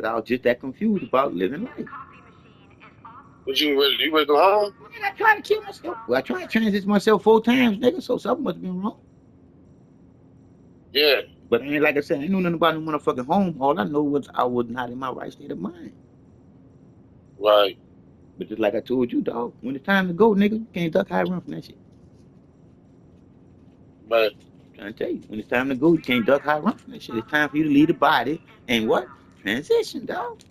because I was just that confused about living life. But you ready to go home? Man, I tried to kill myself. Well, I tried to transition myself 4 times, nigga. So something must have been wrong. Yeah. But I ain't like I said, I ain't know nothing about no motherfucking home. All I know was I was not in my right state of mind. Right. But just like I told you, dog, when it's time to go, nigga, you can't duck high run from that shit. Right. I'm trying to tell you, when it's time to go, you can't duck high run from that shit. It's time for you to leave the body and what? Transition, dog.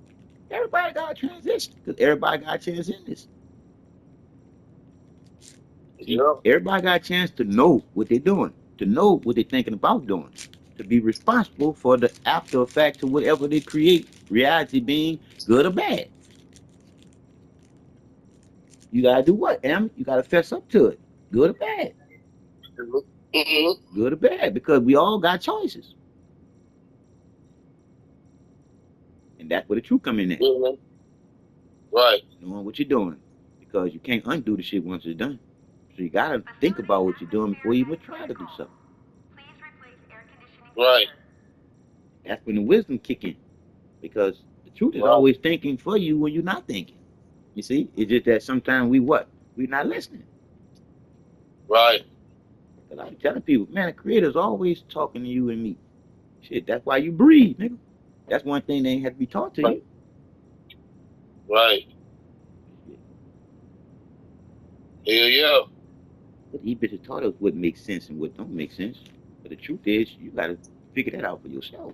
Everybody got a transition because everybody got a chance in this. See, Yeah. everybody got a chance to know what they're doing, to know what they're thinking about doing, to be responsible for the after effects of whatever they create, reality being good or bad. You gotta do what, Em? You gotta fess up to it, good or bad, Mm-hmm. good or bad, because we all got choices, and that's where the truth come in at. Mm-hmm. Right. Knowing what you're doing, because you can't undo the shit once it's done. So you gotta think about what you're doing before you even try to do something. Right. That's when the wisdom kick in, because the truth is Right. always thinking for you when you're not thinking. You see, it's just that sometimes we what? We're not listening. Right. Because I'm telling people, man, the creator's always talking to you and me. Shit, that's why you breathe, nigga. That's one thing they ain't have to be taught to you. Right. Hell yeah. But these bitches taught us what makes sense and what don't make sense. But the truth is, you gotta figure that out for yourself.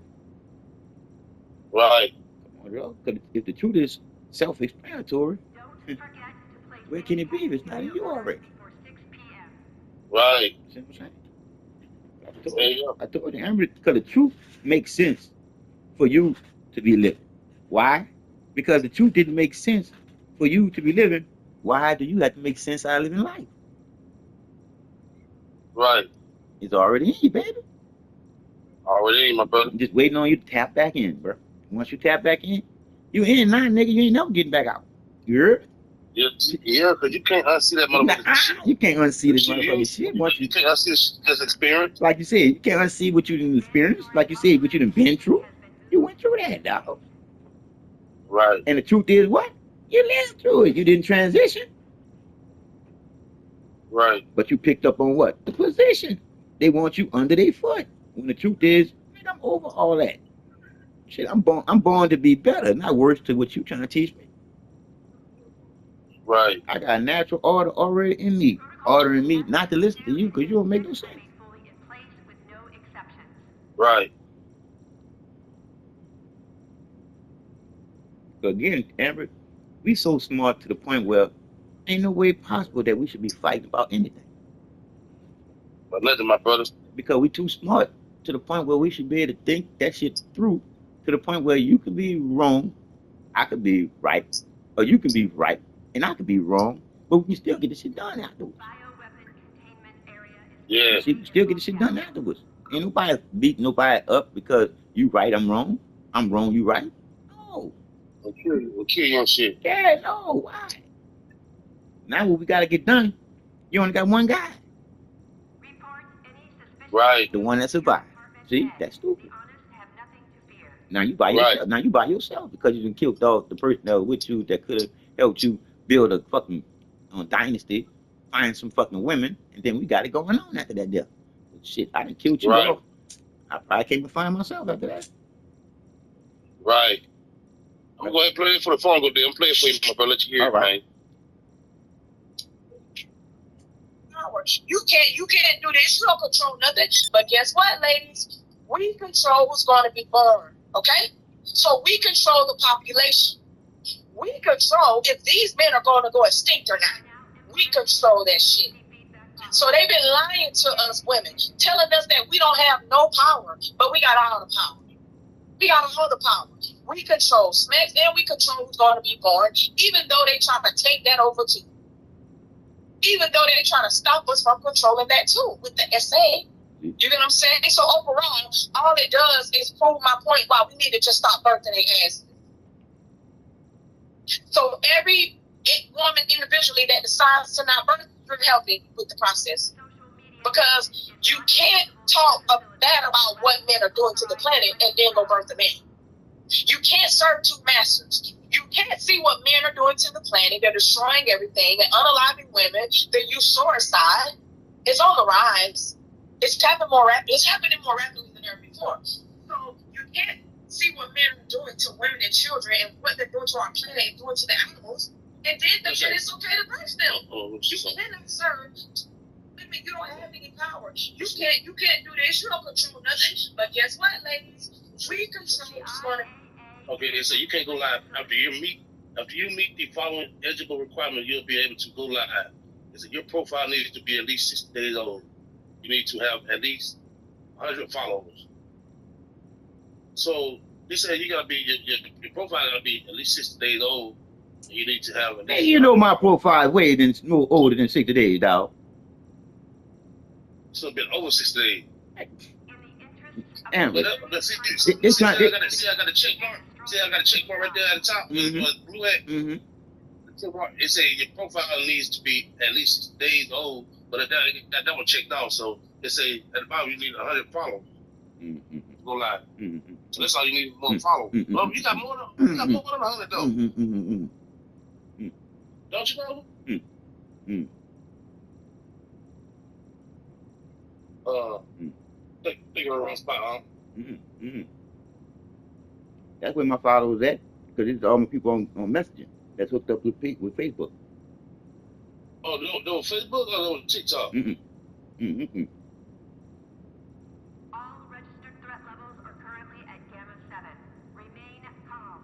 Right. Come on, bro. Because if the truth is self-explanatory, where can it be if it's not in you already? Right. See what I'm saying? Hell yeah. I told you, because the truth makes sense for you to be living. Why? Because the truth didn't make sense for you to be living. Why do you have to make sense out of living life? Right. It's already in you, baby. Already in, my brother. I'm just waiting on you to tap back in, bro. Once you tap back in, you in now, nigga. You ain't never getting back out. You heard? Yeah, because you can't unsee that motherfucking shit. You can't unsee this You, motherfucking shit. Once you you, can't unsee this experience. like you said, you can't unsee what you done experienced. Like you said, what you done been through. You went through that, dog. Right. And the truth is what? You lived through it. You didn't transition. Right. But you picked up on what? The position. They want you under their foot. When the truth is, man, I'm over all that. Shit, I'm born to be better, not worse to what you trying to teach me. Right. I got a natural order already in me. Ordering me not to listen to you because you don't make no sense. Right. So again, Amber, we so smart to the point where ain't no way possible that we should be fighting about anything. But nothing, my brother. Because we too smart to the point where we should be able to think that shit through to the point where you could be wrong, I could be right, or you can be right, and I could be wrong, but we can still get the shit done afterwards. Yeah. See, we still get the shit done afterwards. Ain't nobody beat nobody up because you right, I'm wrong, you right. No. We'll kill you on shit. Yeah, no, why? Now what we gotta get done, you only got one guy. Right. The one that survived. See, that's stupid. Now you by Right. yourself. Now you by yourself because you done killed the person that was with you that could have helped you build a fucking dynasty, find some fucking women, and then we got it going on after that death. But shit, I done killed you Right. off. I probably can't even find myself after that. Right. I'm going to play it for the phone. Go there. I'm playing for you, my brother. Let you hear All it, right. man. You can't do this. You don't control nothing. But guess what, ladies? We control who's going to be born. Okay? So we control the population. We control if these men are going to go extinct or not. We control that shit. So they've been lying to us women, telling us that we don't have no power, but we got all the power. We got all the power. We control sex and we control who's going to be born, even though they try to take that over too. Even though they're trying to stop us from controlling that too with the SA. You get what I'm saying? So overall, all it does is prove my point why we need to just stop birthing their asses. So every woman individually that decides to not birth, you're helping with the process. Because you can't talk bad about what men are doing to the planet and then go birth a man. You can't serve two masters. You can't see what men are doing to the planet. They're destroying everything and unaliving women. The usuricide is on the rise. It's happening more rapidly than ever before. So you can't see what men are doing to women and children and what they're doing to our planet and doing to the animals, and then think that it's okay to touch them. You cannot serve women. You don't have any power. You can't do this. You don't control nothing. But guess what, ladies? We control what's going to. Okay, so you can't go live after you meet the following eligible requirement. You'll be able to go live. So your profile needs to be at least 60 days old. You need to have at least 100 followers. So they said you gotta be your profile gotta be at least 60 days old. And you need to have at least. Hey, you know my profile way no older than 60 days, dog. So it's been over 60 days. Damn. But I got a check mark. See, I got a check mark right there at the top. Blue hat. It says your profile needs to be at least 60 days old, but that one checked out. So it say at the bottom you need 100 followers. Go live. So that's all you need, more followers. Well, you got more than 100 though. Don't you know? Think of the wrong spot, huh? That's where my followers at, because it's all my people on messaging. That's hooked up with Facebook. Oh, no Facebook or no TikTok? All registered threat levels are currently at Gamma 7. Remain calm.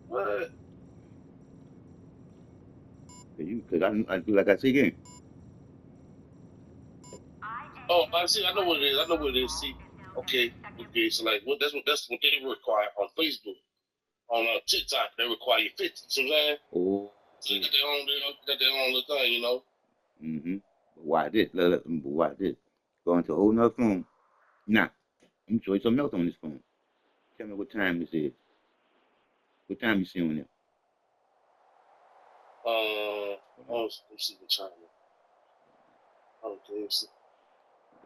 What? Because I do like I say again. Oh, I know what it is. See, okay. So like, that's what they require on Facebook. On TikTok, they require you 50. You know what I'm saying? Oh. So they got their own little thing, you know. But why this? Why this? Going to a whole nother phone. Now, I'm show you something else on this phone. Tell me what time this is. What time you see on there? Let's see what time. Okay, let's see.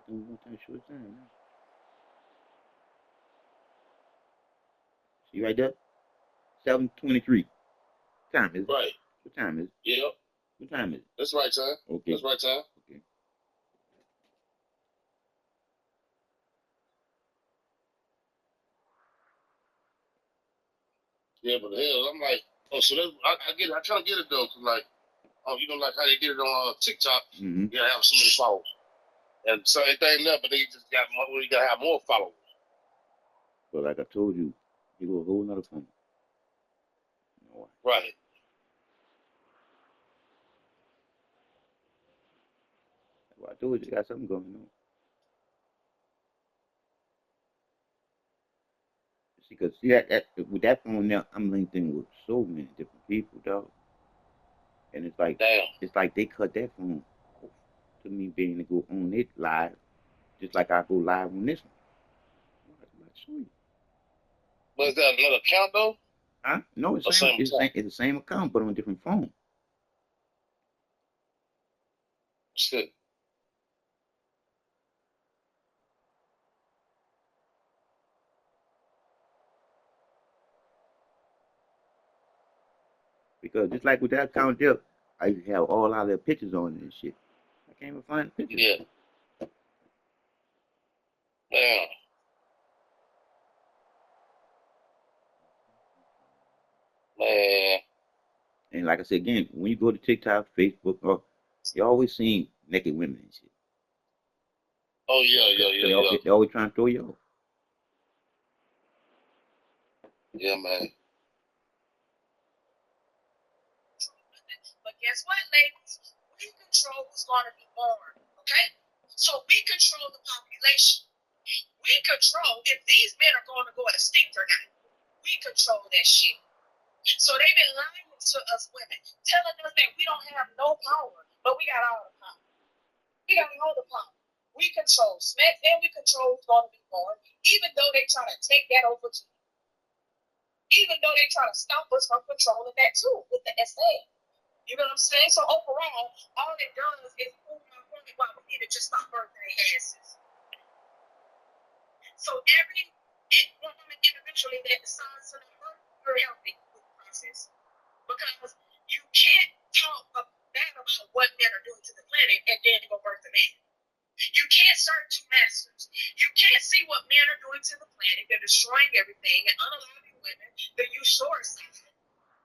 I'm going to show you time now. See right there? 7:23. What time is it? Right. What time is it? Yep. What time is it? That's right time. Okay. That's right time. Okay. Yeah, but hell, I'm like, so that's, I try to get it though, cause like, you know, like how they get it on TikTok, you gotta have so many followers, and so everything there, but they just got more, you gotta have more followers. But like I told you, you go a whole nother phone. You know why? Right. Well, I told you, got something going on. Because see that with that phone now, I'm linked in with so many different people, dog. And it's like, they cut that phone off to me being able to go on it live, just like I go live on this one. I'll show you. But is that another account though? Huh? No, it's the same account, but on a different phone. Shit. Because just like with that account there, I used to have all our little pictures on it and shit. I can't even find the pictures. Yeah. Yeah. Man. And like I said again, when you go to TikTok, Facebook, you always seeing naked women and shit. Oh yeah. They always trying to throw you off. Yeah, man. But guess what, ladies? We control who's going to be born, okay? So we control the population. We control if these men are going to go extinct or not. We control that shit. So they've been lying to us women, telling us that we don't have no power, but we got all the power. We got all the power. We control sex and we control who's going to be born, even though they try to take that over to you. Even though they try to stop us from controlling that too with the SA. You know what I'm saying? So overall, all it does is prove my point why we need to just stop birthing their asses. So every at the signs of the birth, you're healthy with the process. Because you can't talk bad about what men are doing to the planet and then go birth a man. You can't serve two masters. You can't see what men are doing to the planet. They're destroying everything and unaliving women. The usurers.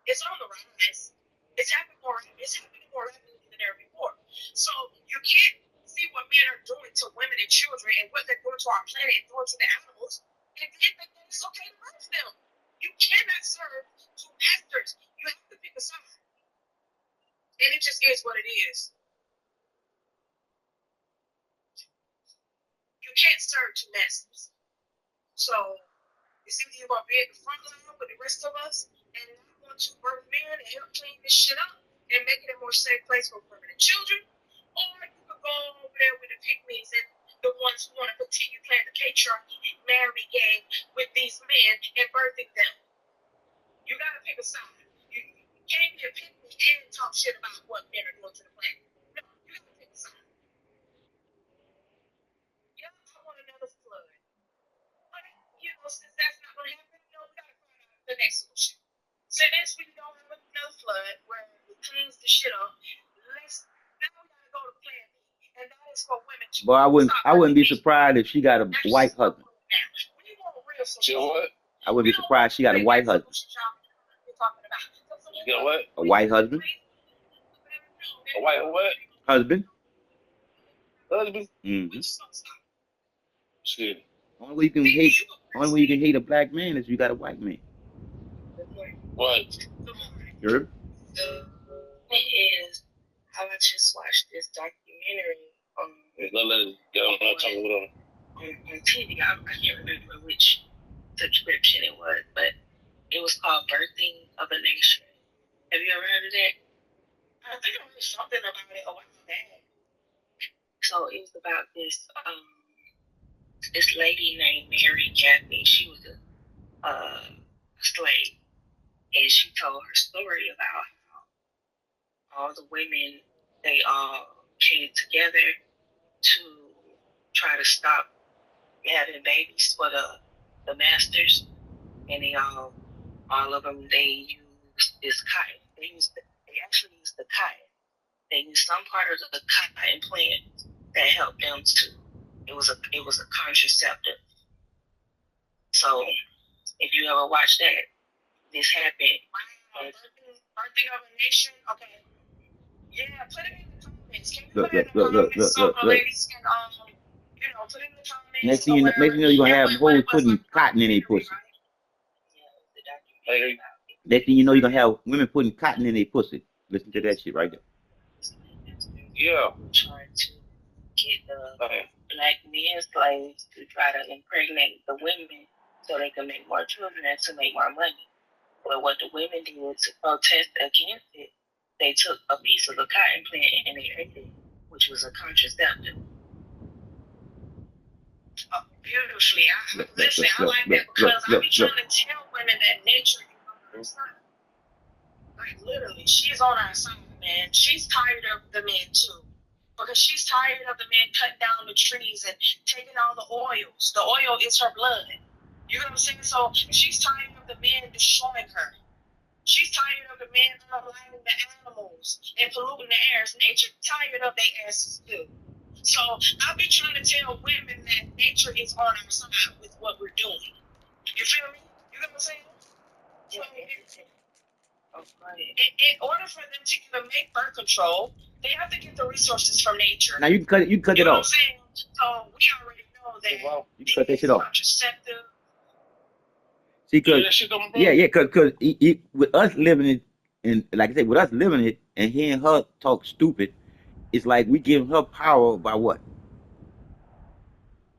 It's on the rise. It's happening more rapidly than ever before. So you can't see what men are doing to women and children and what they're doing to our planet and doing to the animals, and then think that it's okay to birth them. You cannot serve two masters. You have to pick a side. And it just is what it is. You can't serve two masters. So it's either you're going to be at the front line with the rest of us and not want to birth men and help clean this shit up and make it a more safe place for women and children, or you could go over there with the pygmies and the ones who want to continue playing the patriarchy marry game with these men and birthing them. You got to pick a side. You can't be a pygmy and talk shit about what men are doing to the planet. No, you got to pick a side. Yeah, I want another flood. But, since that's not going to happen, we got to find out the next solution. So next we don't have another flood where it cleans the shit up. Now we got to go to plan B. And that is for women to But I wouldn't be surprised if she got a white husband. We want real solutions. You know what? I wouldn't be surprised she got a white husband. You know what? A white husband? A white what? Husband? Husband? Mm-hmm. Shit. Only way you can hate a black man is you got a white man. What? You heard? It is. I just watched this documentary on Let it get on talk with on TV. I can't remember which subscription it was, but it was called Birthing of a Nation. Have you ever heard of that? I think I heard something about it a while back. So it was about this lady named Mary Gaffney. She was a slave, and she told her story about how all the women, they all came together to try to stop having babies for the masters, and they all of them, they used this cotton. They actually used the cotton. They used some part of the cotton plant that helped them to. It was a contraceptive. So if you ever watched that, this happened. Birthing of a Nation. Okay. Yeah, put it in the comments. Can you put it in the comments so the ladies can put it in the comments. Next thing you know, you're gonna have hoes putting cotton in their pussy. Next thing you know, you're gonna have women putting cotton in their pussy. Listen to that shit right there. Yeah. Trying to get the black men slaves to try to impregnate the women so they can make more children and to make more money. But what the women did to protest against it, they took a piece of the cotton plant and they ate it, which was a contraceptive. Beautifully. I like that because I be trying to tell women that nature is on our side. Like, literally, she's on our side, man. She's tired of the men, too. Because she's tired of the men cutting down the trees and taking all the oils. The oil is her blood. You know what I'm saying? So she's tired of the men destroying her. She's tired of the men unaliving the animals and polluting the airs. Nature tired of their asses, too. So I'll be trying to tell women that nature is on our side with what we're doing. You feel me? You know what I'm saying? So, in order for them to even make birth control, they have to get the resources from nature. Now you can cut it off. So we already know that you can cut that shit off. Contraceptive. See, because with us living it, and like I said, with us living it and hearing her talk stupid, it's like we give her power by what?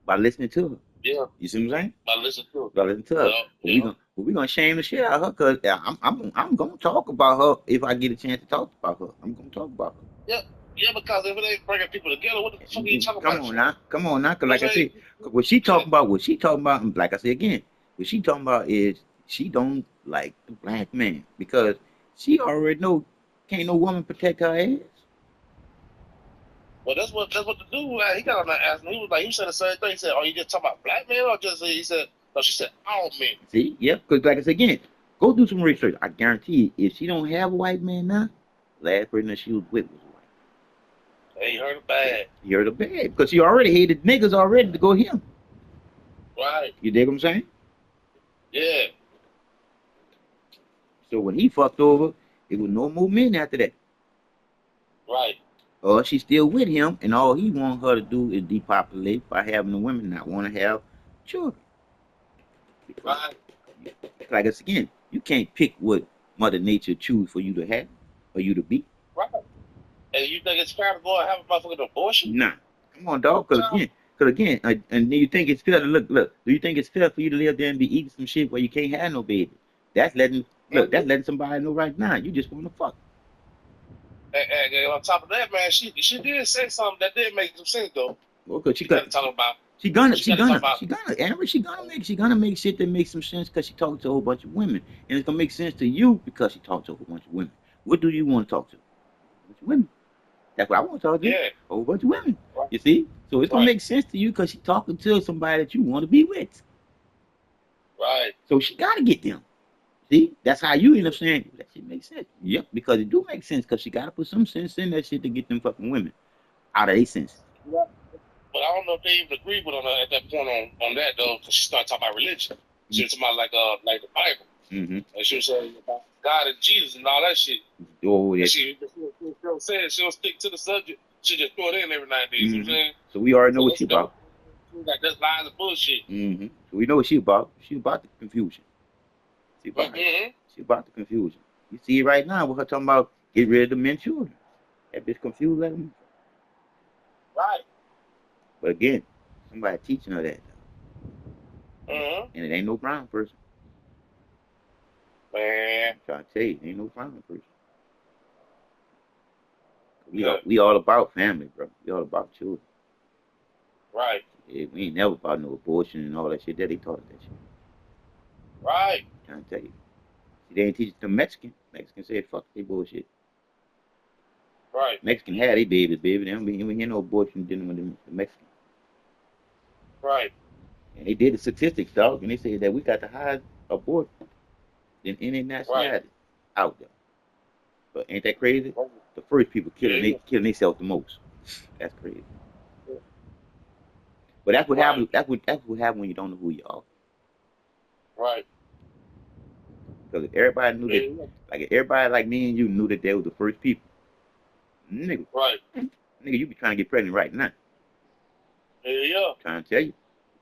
By listening to her. Yeah. You see what I'm saying? By listening to her. By listening to her. Yeah. We're gonna shame the shit out of her because I'm gonna talk about her if I get a chance to talk about her. I'm gonna talk about her. Yeah, because if it ain't bringing people together, what the fuck are you talking about? Come on now, because like I said, what she talking about, and like I said again, what she talking about is she don't like the black man because she already know can't no woman protect her ass. Well, that's what the dude he got on that ass. He was said the same thing. He said, "Oh, you just talking about black men?" Or just he said, No, she said all men. See, yep. Because like I said again, go do some research. I guarantee you, if she don't have a white man now, last person that she was with was white. Hey, you heard it bad. You heard her bad because she already hated niggas already to go him. Right. You dig what I'm saying? Yeah. So when he fucked over, it was no more men after that. Right. Or she's still with him, and all he want her to do is depopulate by having the women not want to have children. Right. Like it's again, you can't pick what Mother Nature choose for you to have or you to be. Right. And you think it's fair to go and have a motherfucking abortion? Nah, come on, dog. Cause again, and then you think it's fair to look. Do you think it's fair for you to live there and be eating some shit where you can't have no baby? That's letting That's letting somebody know right now you just want to fuck. And on top of that, man, she did say something that did make some sense though. Well, cause She got to talk about. Amber, she gonna make shit that makes some sense because she talked to a whole bunch of women, and it's gonna make sense to you because she talked to a whole bunch of women. What do you want to talk to? A bunch of women. That's what I want to talk to. Yeah. A whole bunch of women. Right. You see? So it's gonna make sense to you because she's talking to somebody that you want to be with. Right. So she gotta get them. See? That's how you end up saying that shit makes sense. Yep, because it do make sense because she gotta put some sense in that shit to get them fucking women out of their sense. Yeah. But I don't know if they even agreed with her at that point on that though, because she started talking about religion. She was talking about like the Bible, and she was saying about God and Jesus and all that shit. Oh yeah. She said she'll stick to the subject. She just throw it in every now and then. You know what I'm saying? So we already know what she about. Like that's lies and bullshit. So we know what she about. She about the confusion. She about the confusion. You see it right now with her talking about get rid of the men children. That bitch confused like them. Right. But again, somebody teaching her that. And it ain't no brown person. Man. I'm trying to tell you, it ain't no brown person. We all about family, bro. We all about children. Right. Yeah, we ain't never about no abortion and all that shit. Daddy taught us that shit. Right. I'm trying to tell you. See, they ain't teach it to Mexican. Mexican said, fuck they bullshit. Right. Mexican had they baby. They don't be hear no abortion dealing with the Mexican. Right. And they did the statistics, dog, and they said that we got the highest abortion than any nationality out there. But ain't that crazy? The first people killing themselves the most. That's crazy. Yeah. But that's what happens. That's what happens when you don't know who you are. Right. Because if everybody knew that, like if everybody like me and you knew that they were the first people, nigga, you be trying to get pregnant right now. Yeah. Trying to tell you,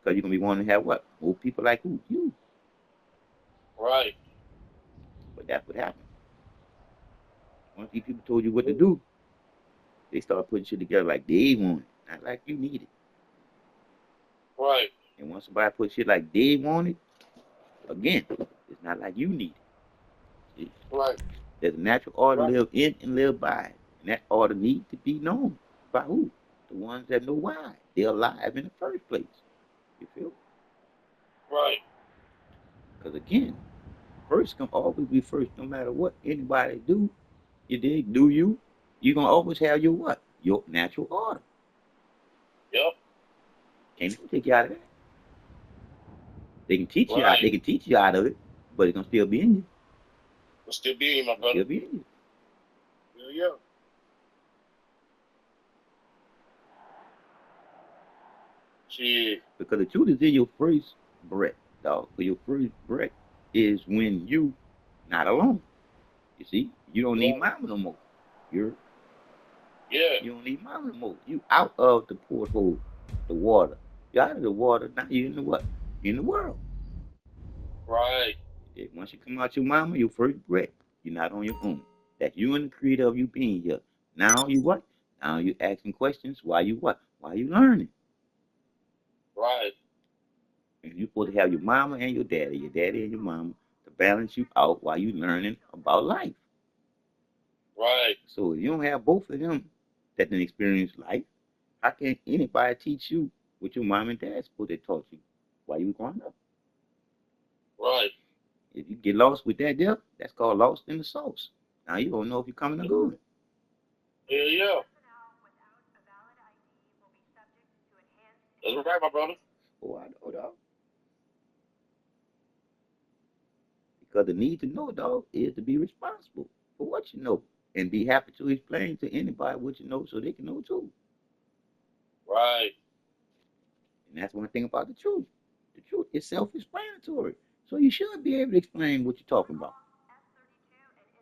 because you're gonna be wanting to have what? More people like who? You. Right. But that's what happened. Once these people told you what to do, they start putting shit together like they want it, not like you need it. Right. And once somebody put shit like they want it, again, it's not like you need it. See? Right. There's a natural order to live in and live by. And that order needs to be known by who? The ones that know why they're alive in the first place. You feel? Right. Because again, first can always be first no matter what anybody do. You dig? Do you? You're going to always have your what? Your natural order. Yep. Can't take you out of that. They can teach you out. They can teach you out of it, but it's gonna still be in you. It'll still be in you, my brother. Still be in you. Yeah. Shit. Because the truth is in your first breath, dog. For your first breath is when you not alone. You see, you don't need mama no more. You don't need mama no more. You out of the porthole, the water. You're out of the water. Now you're in the what? You're in the world. Right. Once you come out your mama, your first breath, you're not on your own. That you and the creator of you being here. Now you what? Now you asking questions. Why you what? Why you learning? Right. And you're supposed to have your mama and your daddy and your mama to balance you out while you learning about life. Right. So if you don't have both of them that didn't experience life, how can anybody teach you what your mom and dad supposed to taught you while you were growing up? Right. If you get lost with that there, that's called lost in the sauce. Now you don't know if you're coming or going. Yeah. That's right, my brother. Oh, I know, dog. Because the need to know, dog, is to be responsible for what you know and be happy to explain to anybody what you know so they can know too. Right. And that's one thing about the truth. The truth is self-explanatory. So you should be able to explain what you're talking about.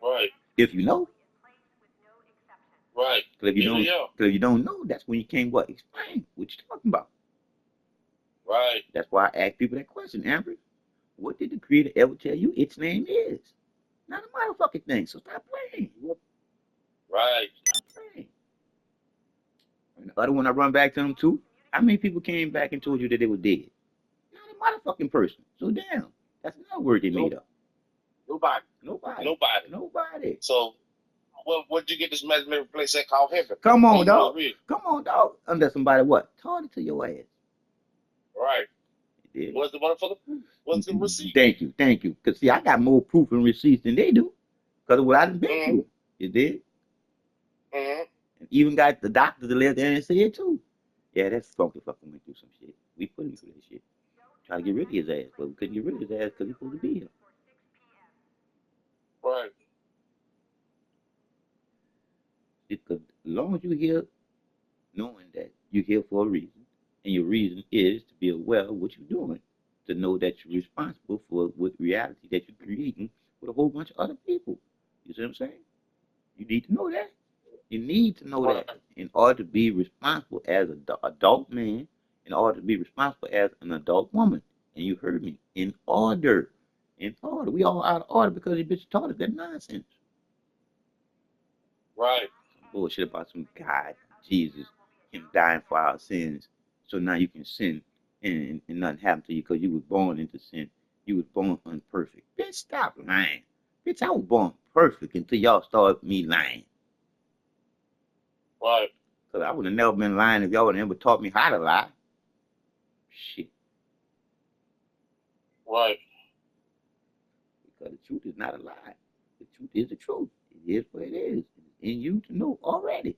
Right. If you know. Right. Because Yeah. if you don't know, that's when you can't what? Explain what you're talking about. Right. That's why I ask people that question, Amber. What did the creator ever tell you its name is? Not a motherfucking thing. So stop playing. Right. Stop playing. And the other one I run back to them too. How many people came back and told you that they were dead? Not a motherfucking person. So damn, that's another word they made up. Nobody. So, where'd you get this imaginary place that called heaven? Come on, dog. Come on, dog. Unless somebody what? Taught it to your ass. Right. What's the motherfucker? What's the receipt? Thank you. Because, see, I got more proof and receipts than they do. Because of what I done been through. You did? Mm-hmm. And even got the doctor to live there and say it too. Yeah, that's funky fucking went through some shit. We put him through that shit. Try to get rid of his ass, but we couldn't get rid of his ass because he's supposed to be here. Right. Because as long as you're here, knowing that you're here for a reason, and your reason is to be aware of what you're doing, to know that you're responsible for what reality that you're creating with a whole bunch of other people. You see what I'm saying? You need to know that. You need to know that in order to be responsible as an adult man, in order to be responsible as an adult woman. And you heard me. In order. In order. We all out of order because the bitch taught us that nonsense. Right. Some bullshit about some God, Jesus, him dying for our sins. So now you can sin and nothing happened to you because you was born into sin. You was born unperfect. Bitch, stop lying. Bitch, I was born perfect until y'all started me lying. Right. Because I would have never been lying if y'all would have never taught me how to lie. Shit. Right. Because the truth is not a lie. The truth is the truth. It is what it is. It's in you to know already.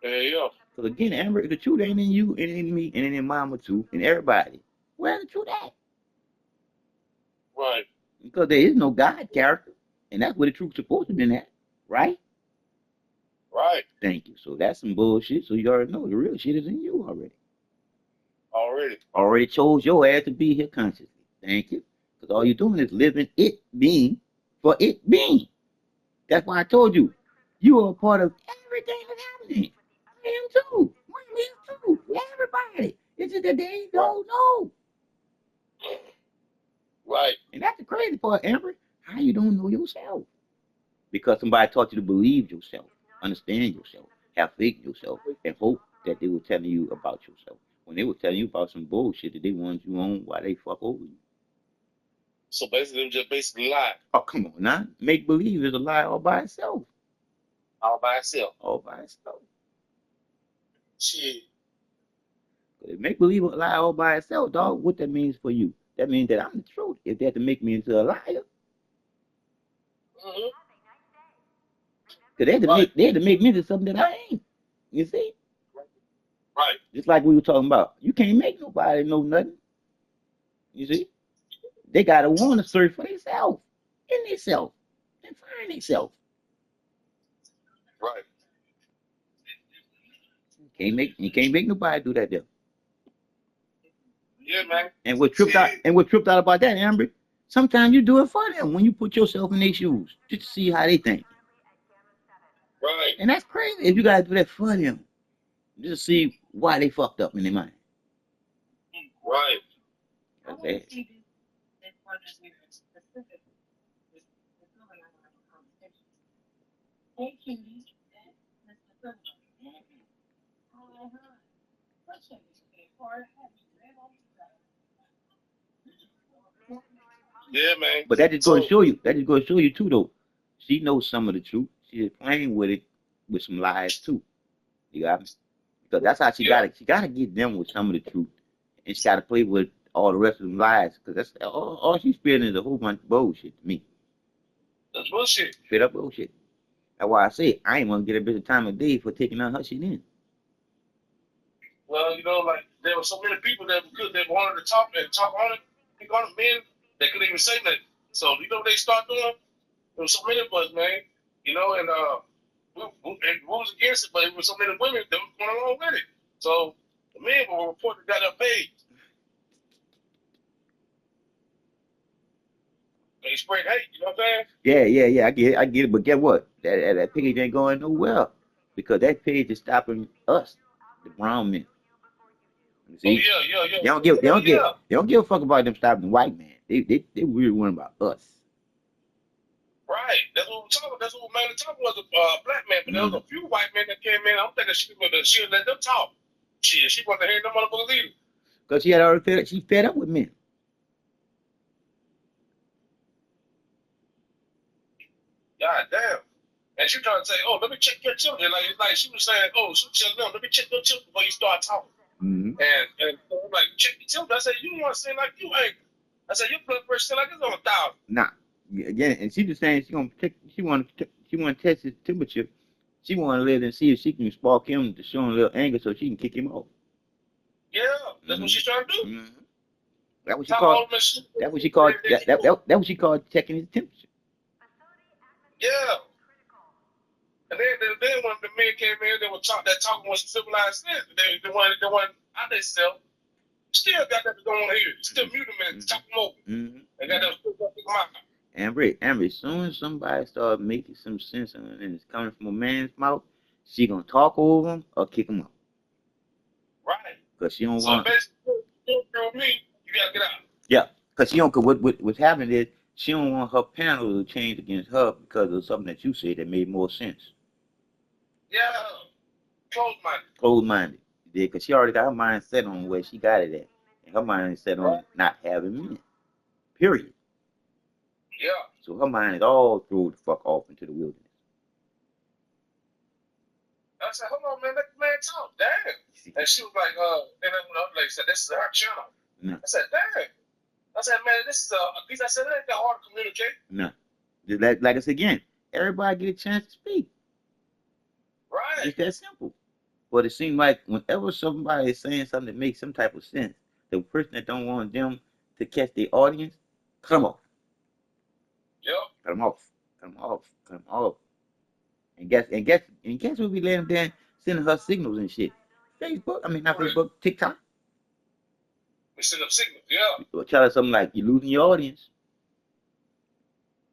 Yeah. Because again, Amber, the truth ain't in you, and in me, and in Mama too, and everybody. Where's the truth at? Right. Because there is no God character. And that's where the truth's supposed to be at. Right? Right. Thank you. So that's some bullshit. So you already know the real shit is in you already. Already chose your ass to be here consciously. Thank you. Because all you're doing is living it being for it being. That's why I told you. You are a part of everything that's happening. I am too. I am too. Everybody. It's just that they don't know. Right. And that's the crazy part, Amber. How you don't know yourself? Because somebody taught you to believe yourself, understand yourself, have faith in yourself, and hope that they were telling you about yourself. When they were telling you about some bullshit that they wanted you on, why they fuck over you. So basically, just basically lie. Oh, come on now. Make believe is a lie all by itself. All by itself. All by itself. Shit. If make believe a lie all by itself, dog, what that means for you? That means that I'm the truth. If they have to make me into a liar. Mm-hmm. Because they had to make me into something that I ain't. You see? Right. Just like we were talking about. You can't make nobody know nothing. You see? They gotta want to search for themselves, in themselves, and find themselves. Right. You can't make nobody do that there. Yeah, man. And what tripped out about that, Amber, sometimes you do it for them when you put yourself in their shoes, just to see how they think. Right. And that's crazy if you gotta do that for them. Just to see why they fucked up in their mind. Right. That's bad. Yeah, man. But that just goes to show you. That just goes to show you too, though. She knows some of the truth. She's playing with it with some lies too. You got me? Because that's how she got it. She got to get them with some of the truth, and she got to play with all the rest of them lies. Because that's all she's spitting is a whole bunch of bullshit to me. That's bullshit. Straight up bullshit. That's why I say I ain't want to get a bit of time of day for taking on her shit in. Well, you know, like there were so many people that wanted to talk on it, speak on it, men They couldn't even say nothing. So you know what they start doing? There was so many of us, man. You know, and we was against it, but it was so many women that was going along with it. So the men were reported got their paid. They spread hate. You know what I'm saying? Yeah. I get it. But guess what? That page ain't going nowhere because that page is stopping us, the brown men. You Oh see, yeah. they don't give a fuck about them stopping the white man. They really worrying about us. Right. That's what we're talking about. That's what we mainly talking was a black man. But there was Mm-hmm. a few white men that came in. I don't think that she would let them talk. She wasn't hearing them motherfuckers either. Because she had already she fed up with men. God damn. And she trying to say, "Oh, let me check your children." Like she was saying, "Oh, she was telling them, let me check your children before you start talking." Mm-hmm. And so I'm like, check your children. I said, you want to say like you ain't. I said, your blood pressure still like it's on 1,000. Nah, again, and she just saying she gonna check. She want to test his temperature. She want to let and see if she can spark him to show him a little anger so she can kick him off. Yeah, that's what she's trying to do. Mm-hmm. That's what she Top called. all them and shit. That's what she called. That what she called checking his temperature. Yeah. And then when the men came in, they were talking was civilized shit. They one out they self. Still got that going on here. Still mute them and talk them over. Mm-hmm. They got that still got them out. Amber, as soon as somebody start making some sense and it's coming from a man's mouth, she gonna talk over him or kick him out. Right. Cause she don't So want. basically, you through me, you gotta get out. Yeah. Cause she don't. Cause what's happening is she don't want her panel to change against her because of something that you said that made more sense. Yeah. Close-minded. Closed-minded. Yeah. Cause she already got her mind set on where she got it at, and her mind is set on Right. not having men. Period. Yeah. So her mind is all through the fuck off into the wilderness. I said, hold on, man, let the man talk. Damn. And she was like, and then the other lady said, this is her channel. No. I said, damn. I said, man, this is at least I said, it ain't that hard to communicate. No. Just like I said again, everybody get a chance to speak. Right. It's that simple. But it seems like whenever somebody is saying something that makes some type of sense, the person that don't want them to catch the audience, cut them off. Yep. Cut them off. Cut them off. Cut them off. And guess what we let them then sending her signals and shit. Facebook, I mean not Facebook, TikTok. We send them signals, yeah. Or tell her something like you're losing your audience.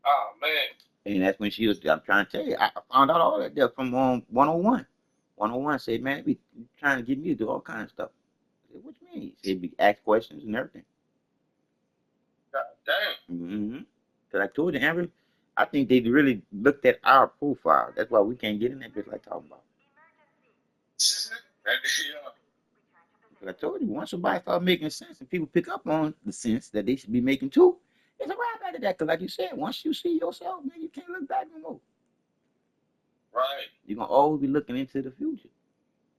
Oh man. And that's when she was I'm trying to tell you, I found out all that there from 101. 101 said, man, be trying to get me to do all kinds of stuff. I said, what you mean? He said, be ask questions and everything. God damn. Mm-hmm. Because I told you, Amber, I think they really looked at our profile. That's why we can't get in that bitch like talking about. Yeah. Because I told you, once somebody start making sense and people pick up on the sense that they should be making too, it's a wrap after that. Because like you said, once you see yourself, man, you can't look back no more. Right. You're going to always be looking into the future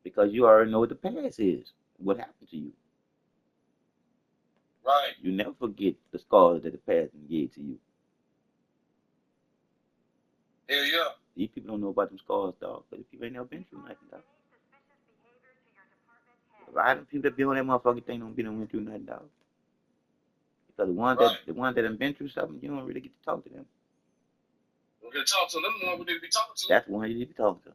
because you already know what the past is, what happened to you. Right. You never forget the scars that the past gave to you. Hell yeah. These people don't know about them scars, dog, because people ain't never been through nothing, dog. A lot of them people that be on that motherfucking thing don't be no went through nothing, dog. Because the ones that have been through something, you don't really get to talk to them. We're gonna talk to them. The one we need to be talking to. That's the one you need to talk to.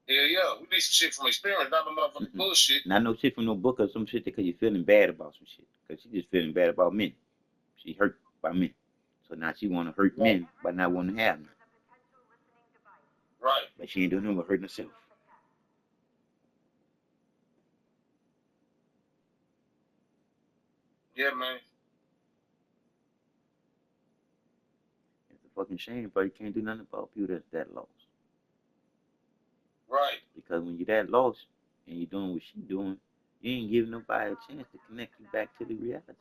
Yeah. We need some shit from experience, not no motherfucking bullshit. Not no shit from no book or some shit because you're feeling bad about some shit. Because she just feeling bad about men. She hurt by men. So now she want to hurt men by not wanting to have men. Right. But she ain't doing nothing but hurting herself. Yeah, man. It's a fucking shame, but you can't do nothing about people that's that lost. Right. Because when you're that lost and you're doing what she's doing, you ain't giving nobody a chance to connect you back to the reality.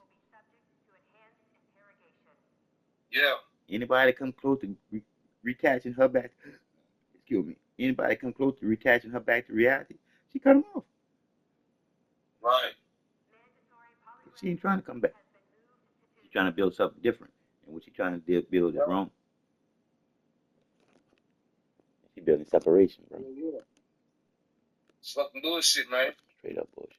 Yeah. Anybody come close to retaching her back, excuse me, anybody come close to retaching her back to reality, she cut them off. Right. She ain't trying to come back. She's trying to build something different. And what she's trying to build is wrong. She's building separation, bro. It's fucking bullshit, man. Straight up bullshit.